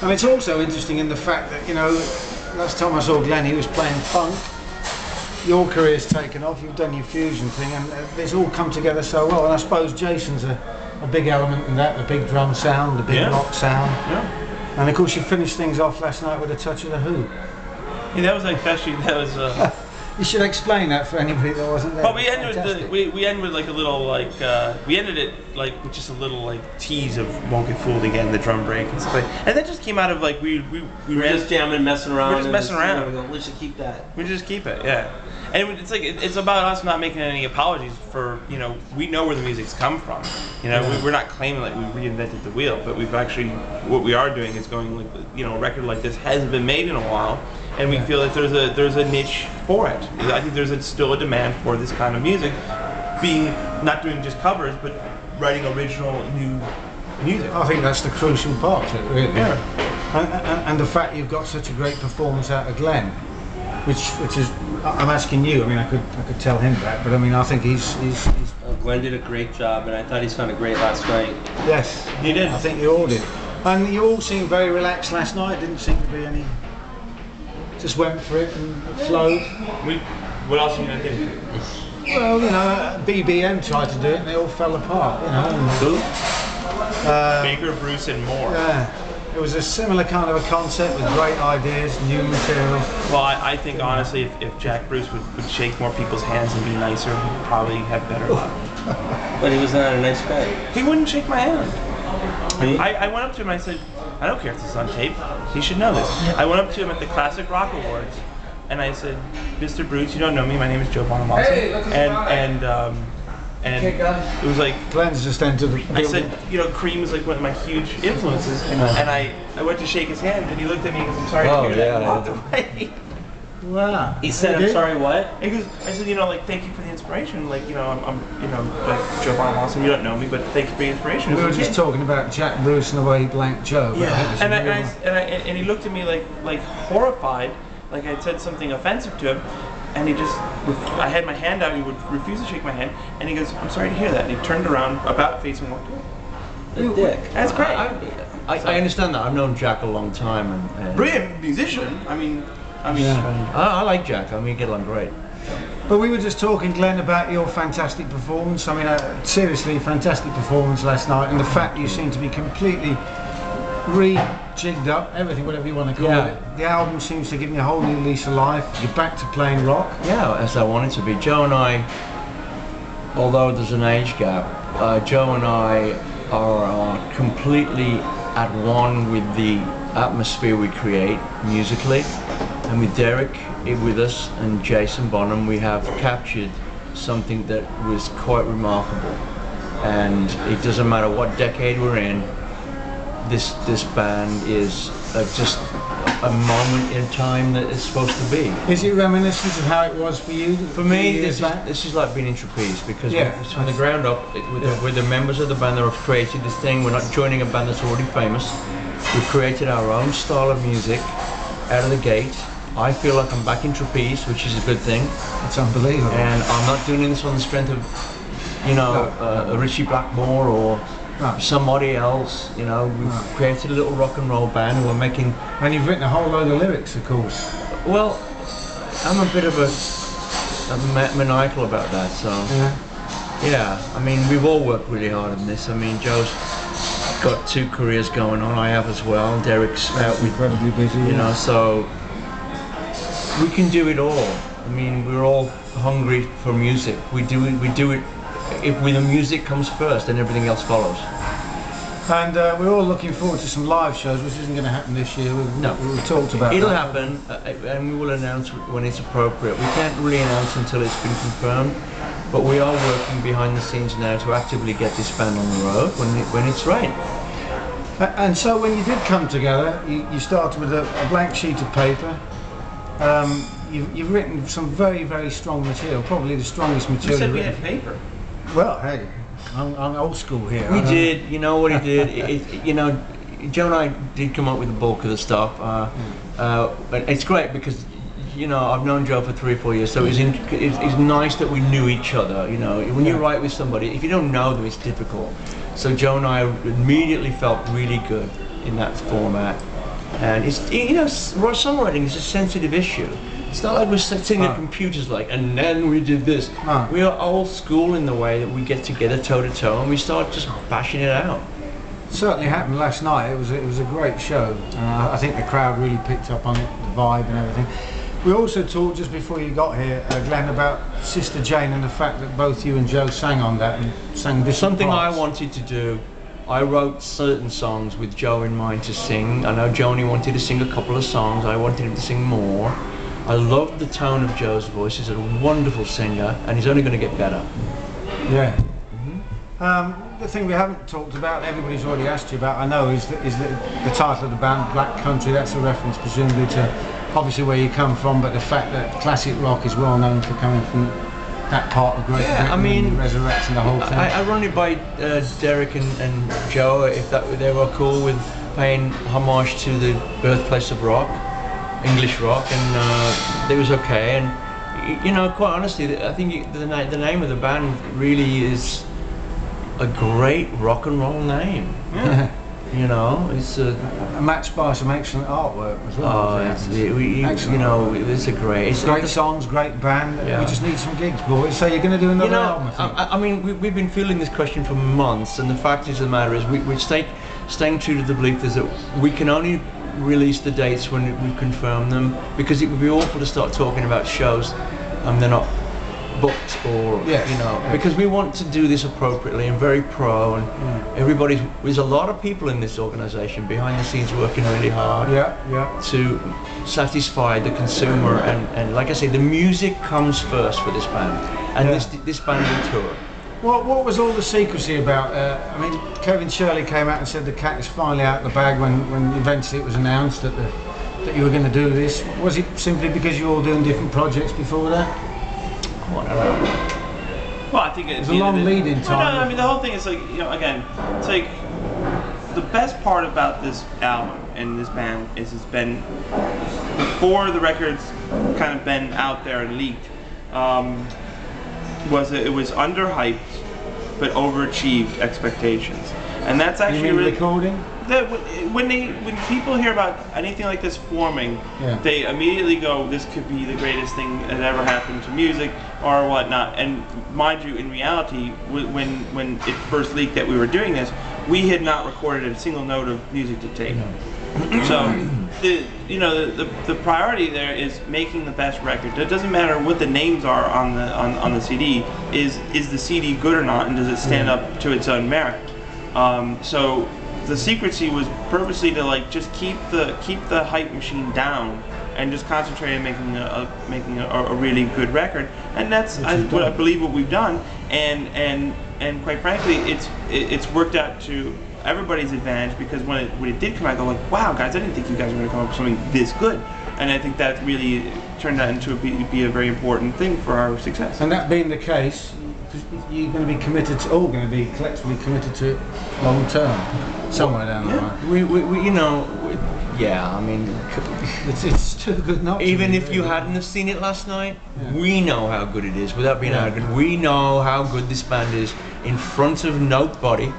And it's also interesting in the fact that, you know, last time I saw Glenn, he was playing funk. Your career's taken off, you've done your fusion thing, and it's all come together so well. And I suppose Jason's a big element in that, the big drum sound, the big rock sound. Yeah. And of course you finished things off last night with a touch of the Who. Yeah, that was like, actually, that was... You should explain that for anybody that wasn't there. Well, we ended with like a little like we ended it like with just a little like tease of "Won't Get Fooled Again," the drum break and stuff like. And that just came out of like we were just jamming, messing around. We're just messing around. We go, let's just keep that. We just keep it, yeah. And it's like it's about us not making any apologies for, you know, we know where the music's come from. You know, we're not claiming like we reinvented the wheel, but we've actually, what we are doing is going like, you know, a record like this hasn't been made in a while, and we feel that there's a niche for it. I think there's still a demand for this kind of music, being not doing just covers, but writing original new music. I think that's the crucial part of it, really. Yeah. And the fact you've got such a great performance out of Glenn, which is, I'm asking you. I mean, I could tell him that, but I mean, I think he's Glenn did a great job, and I thought he sounded great last night. Yes, he did. I think you all did. And you all seemed very relaxed last night. Didn't seem to be any. Just went for it and flowed. What else are you gonna do? Well, you know, BBM tried to do it, and they all fell apart. You know. Who? Baker, Bruce, and more. Yeah. It was a similar kind of a concept with great ideas, new material. Well, I think honestly, if Jack Bruce would shake more people's hands and be nicer, he'd probably have better luck. But he was not a nice guy. He wouldn't shake my hand. I went up to him and I said, I don't care if this is on tape, he should know this. I went up to him at the Classic Rock Awards and I said, Mr. Bruce, you don't know me, my name is Joe Bonamassa. Hey, and it was like, Glenn's just entered the I said, you know, Cream is like one of my huge influences, and I went to shake his hand, and he looked at me and goes, I'm sorry to hear that, and walked away. Wow. He said, I'm sorry, what? He goes, I said, you know, like, thank you for the inspiration, like, you know, I'm you know, like, Joe Bonamassa, you don't know me, but thank you for the inspiration. We were just talking about Jack Bruce and the way he blanked Joe. Yeah, and he looked at me like horrified, like I had said something offensive to him. And he just, I had my hand out, he would refuse to shake my hand, and he goes, I'm sorry to hear that. And he turned around, about face, and walked away. The dick. That's great. I understand that. I've known Jack a long time. And brilliant musician. I mean, yeah. I like Jack. I mean, we get along great. But we were just talking, Glenn, about your fantastic performance. I mean, seriously, fantastic performance last night, and the fact you seem to be completely rejigged up, everything, whatever you want to call it. The album seems to give me a whole new lease of life. You're back to playing rock. Yeah, as I wanted to be. Joe and I, although there's an age gap, Joe and I are completely at one with the atmosphere we create musically. And with Derek with us and Jason Bonham, we have captured something that was quite remarkable. And it doesn't matter what decade we're in, this band is just a moment in time that it's supposed to be. Is it reminiscent of how it was for you? For me, this is like being in Trapeze, because it's from the ground up, with the members of the band that have created this thing. We're not joining a band that's already famous. We've created our own style of music out of the gate. I feel like I'm back in Trapeze, which is a good thing. It's unbelievable. And I'm not doing this on the strength of, you know, Richie Blackmore or somebody else. You know, we've created a little rock and roll band, and we're making. And you've written a whole load of lyrics, of course. Well, I'm a bit of a maniacal about that. So yeah, I mean, we've all worked really hard on this. I mean, Joe's got 2 careers going on. I have as well. Derek's out with, incredibly busy. You know, so we can do it all. I mean, we're all hungry for music. We do it. If the music comes first, then everything else follows. And we're all looking forward to some live shows, which isn't going to happen this year. We've talked about It'll that. happen, and we will announce when it's appropriate. We can't really announce until it's been confirmed, but we are working behind the scenes now to actively get this band on the road when it's right. And so when you did come together, you started with a blank sheet of paper. You've written some very, very strong material, probably the strongest material. You said we had paper. Well, hey, I'm old school here. We did. You know what he did? You know, Joe and I did come up with the bulk of the stuff. But it's great because, you know, I've known Joe for 3 or 4 years, so it's nice that we knew each other. You know, when you write with somebody, if you don't know them, it's difficult. So Joe and I immediately felt really good in that format. And it's, you know, songwriting is a sensitive issue. It's not like we're sitting at computers like, and then we did this. We are old school in the way that we get together toe to toe and we start just bashing it out. It certainly happened last night. It was a great show. I think the crowd really picked up on it, the vibe and everything. We also talked just before you got here, Glenn, about Sister Jane and the fact that both you and Joe sang on that and sang different Something parts. I wanted to do. I wrote certain songs with Joe in mind to sing. I know Joni wanted to sing a couple of songs. I wanted him to sing more. I love the tone of Joe's voice. He's a wonderful singer, and he's only going to get better. Yeah. The thing we haven't talked about, everybody's already asked you about, I know, is the title of the band, Black Country. That's a reference presumably to obviously where you come from, but the fact that classic rock is well known for coming from that part of Great Britain, I mean, resurrecting the whole thing. I run it by Derek and Joe, if they were cool with paying homage to the birthplace of rock, English rock, and it was okay. And you know, quite honestly, I think the name of the band really is a great rock and roll name. Yeah. You know, it's matched by some excellent artwork as well. you know, it's a great songs, great band. Yeah. We just need some gigs, boys. So you're going to do another album, I think. I mean, we've been fielding this question for months, and the fact is, the matter is, we're staying true to the belief is that we can only release the dates when we confirm them, because it would be awful to start talking about shows and they're not booked, or you know, because we want to do this appropriately and very pro, and there's a lot of people in this organisation behind the scenes working really hard to satisfy the consumer, and like I say, the music comes first for this band, and this band will tour. What was all the secrecy about? I mean, Kevin Shirley came out and said the cat is finally out of the bag when eventually it was announced that you were going to do this. Was it simply because you were all doing different projects before that? I don't know. Well, I think it's a long lead in time. Well, no, I mean, the whole thing is like, you know, again, it's like the best part about this album and this band is it's been, before the record's kind of been out there and leaked, it was underhyped but overachieved expectations, and that's actually you mean really recording. When people hear about anything like this forming, they immediately go, "This could be the greatest thing that ever happened to music," or whatnot. And mind you, in reality, when it first leaked that we were doing this, we had not recorded a single note of music to tape. So the priority there is making the best record. It doesn't matter what the names are on the CD. Is the CD good or not, and does it stand up to its own merit? So the secrecy was purposely to like just keep the hype machine down and just concentrate on making a really good record, and that's what I believe what we've done, and quite frankly, it's worked out to everybody's advantage, because when it did come out, I go like, wow, guys, I didn't think you guys were going to come up with something this good, and I think that really turned out into be a very important thing for our success. And that being the case, you're going to be committed to, all going to be collectively committed to it long term, somewhere down the line. We you know, I mean, it's too good not to. Even be, if you hadn't have seen it last night, we know how good it is. Without being arrogant, we know how good this band is in front of nobody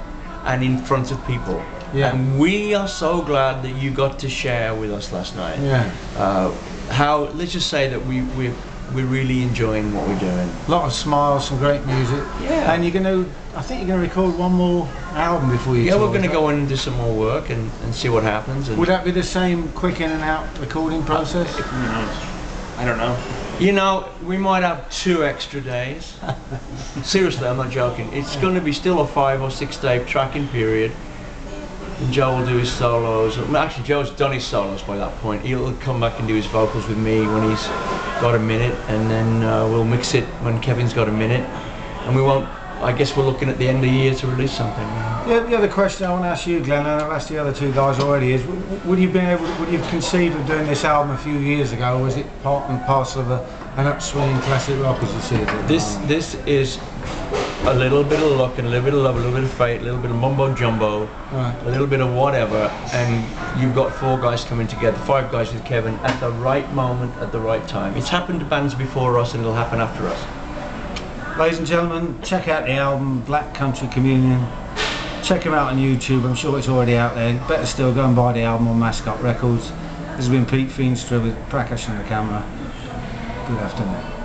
and in front of people. And we are so glad that you got to share with us last night. How, let's just say that we're really enjoying what we're doing. A lot of smiles, some great music. And you're going to, I think you're going to record one more album before you tour. We're going to go in and do some more work and see what happens. And would that be the same quick in and out recording process? I don't know. You know, we might have 2 extra days. Seriously, I'm not joking. It's going to be still a 5 or 6 day tracking period. And Joe will do his solos. Actually, Joe's done his solos by that point. He'll come back and do his vocals with me when he's got a minute, and then we'll mix it when Kevin's got a minute. And we won't, I guess we're looking at the end of the year to release something. The other question I want to ask you, Glenn, and I've asked the other 2 guys already, is would you have conceived of doing this album a few years ago, or was it part and parcel of an upswing in classic rock as you see it? This is a little bit of luck and a little bit of love, a little bit of fate, a little bit of mumbo jumbo, a little bit of whatever, and you've got 4 guys coming together, 5 guys with Kevin at the right moment, at the right time. It's happened to bands before us, and it'll happen after us. Ladies and gentlemen, check out the album Black Country Communion. Check him out on YouTube. I'm sure it's already out there. Better still, go and buy the album on Mascot Records. This has been Pete Feenstra with Prakash on the camera. Good afternoon.